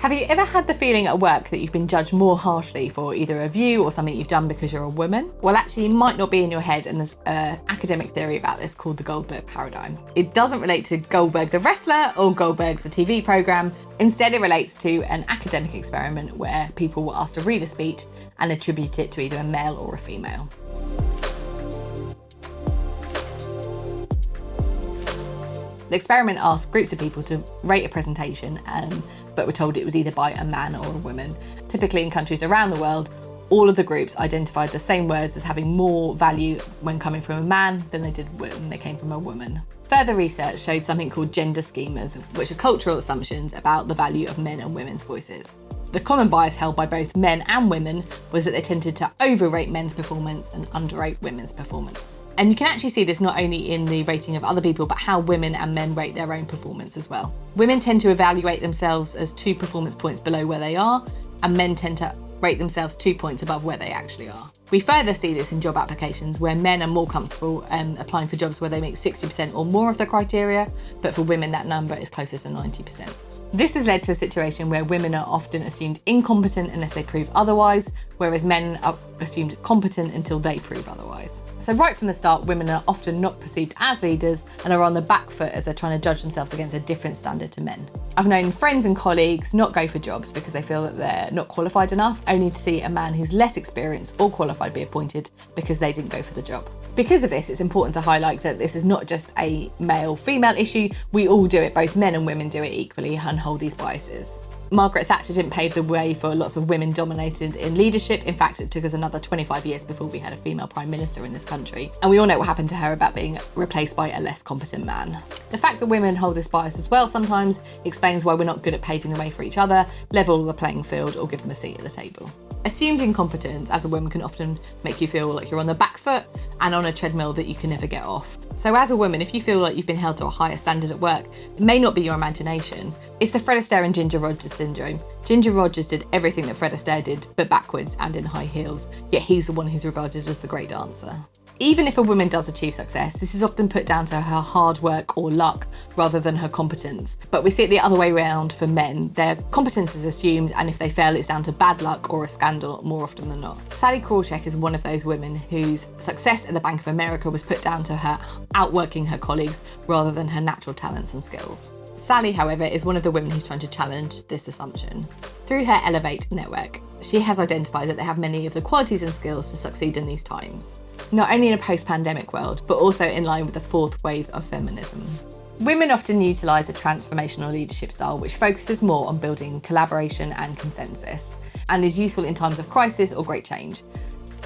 Have you ever had the feeling at work that you've been judged more harshly for either a view or something you've done because you're a woman? Well, actually, it might not be in your head, and there's an academic theory about this called the Goldberg paradigm. It doesn't relate to Goldberg the wrestler or Goldberg's the TV programme. Instead, it relates to an academic experiment where people were asked to read a speech and attribute it to either a male or a female. The experiment asked groups of people to rate a presentation, but were told it was either by a man or a woman. Typically in countries around the world, all of the groups identified the same words as having more value when coming from a man than they did when they came from a woman. Further research showed something called gender schemas, which are cultural assumptions about the value of men and women's voices. The common bias held by both men and women was that they tended to overrate men's performance and underrate women's performance. And you can actually see this not only in the rating of other people, but how women and men rate their own performance as well. Women tend to evaluate themselves as 2 performance points below where they are, and men tend to rate themselves 2 points above where they actually are. We further see this in job applications where men are more comfortable applying for jobs where they make 60% or more of the criteria, but for women that number is closer to 90%. This has led to a situation where women are often assumed incompetent unless they prove otherwise, whereas men are assumed competent until they prove otherwise. So right from the start, women are often not perceived as leaders and are on the back foot as they're trying to judge themselves against a different standard to men. I've known friends and colleagues not go for jobs because they feel that they're not qualified enough, only to see a man who's less experienced or qualified be appointed because they didn't go for the job. Because of this, it's important to highlight that this is not just a male-female issue. We all do it, both men and women do it equally, and hold these biases. Margaret Thatcher didn't pave the way for lots of women dominated in leadership. In fact, it took us another 25 years before we had a female prime minister in this country. And we all know what happened to her about being replaced by a less competent man. The fact that women hold this bias as well sometimes explains why we're not good at paving the way for each other, level the playing field, or give them a seat at the table. Assumed incompetence as a woman can often make you feel like you're on the back foot and on a treadmill that you can never get off. So as a woman, if you feel like you've been held to a higher standard at work, it may not be your imagination. It's the Fred Astaire and Ginger Rogers syndrome. Ginger Rogers did everything that Fred Astaire did, but backwards and in high heels, yet he's the one who's regarded as the great dancer. Even if a woman does achieve success, this is often put down to her hard work or luck rather than her competence. But we see it the other way around for men. Their competence is assumed, and if they fail, it's down to bad luck or a scandal more often than not. Sally Krawcheck is one of those women whose success at the Bank of America was put down to her outworking her colleagues rather than her natural talents and skills. Sally, however, is one of the women who's trying to challenge this assumption. Through her Elevate network, she has identified that they have many of the qualities and skills to succeed in these times. Not only in a post-pandemic world, but also in line with the fourth wave of feminism. Women often utilise a transformational leadership style which focuses more on building collaboration and consensus, and is useful in times of crisis or great change.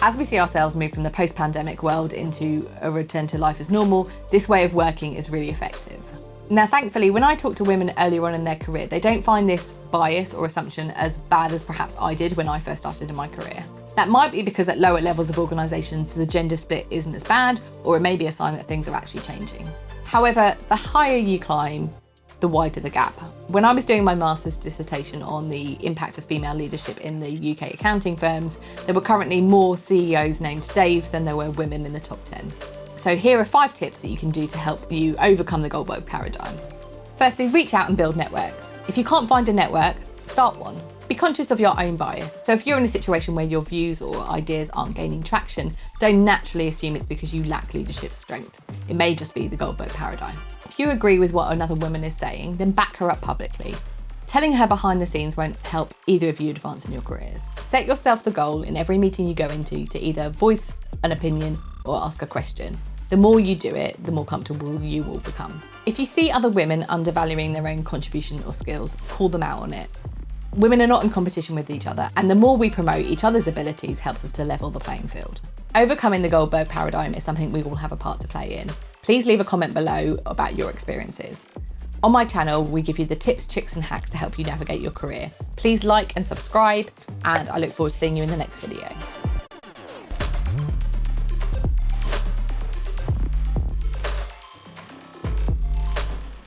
As we see ourselves move from the post-pandemic world into a return to life as normal, this way of working is really effective. Now, thankfully, when I talk to women earlier on in their career, they don't find this bias or assumption as bad as perhaps I did when I first started in my career. That might be because at lower levels of organisations, the gender split isn't as bad, or it may be a sign that things are actually changing. However, the higher you climb, the wider the gap. When I was doing my master's dissertation on the impact of female leadership in the UK accounting firms, there were currently more CEOs named Dave than there were women in the top 10. So here are 5 tips that you can do to help you overcome the Goldberg paradigm. Firstly, reach out and build networks. If you can't find a network, start one. Be conscious of your own bias. So if you're in a situation where your views or ideas aren't gaining traction, don't naturally assume it's because you lack leadership strength. It may just be the Goldberg paradigm. If you agree with what another woman is saying, then back her up publicly. Telling her behind the scenes won't help either of you advance in your careers. Set yourself the goal in every meeting you go into to either voice an opinion or ask a question. The more you do it, the more comfortable you will become. If you see other women undervaluing their own contribution or skills, call them out on it. Women are not in competition with each other, and the more we promote each other's abilities helps us to level the playing field. Overcoming the Goldberg paradigm is something we all have a part to play in. Please leave a comment below about your experiences. On my channel, we give you the tips, tricks and hacks to help you navigate your career. Please like and subscribe, and I look forward to seeing you in the next video.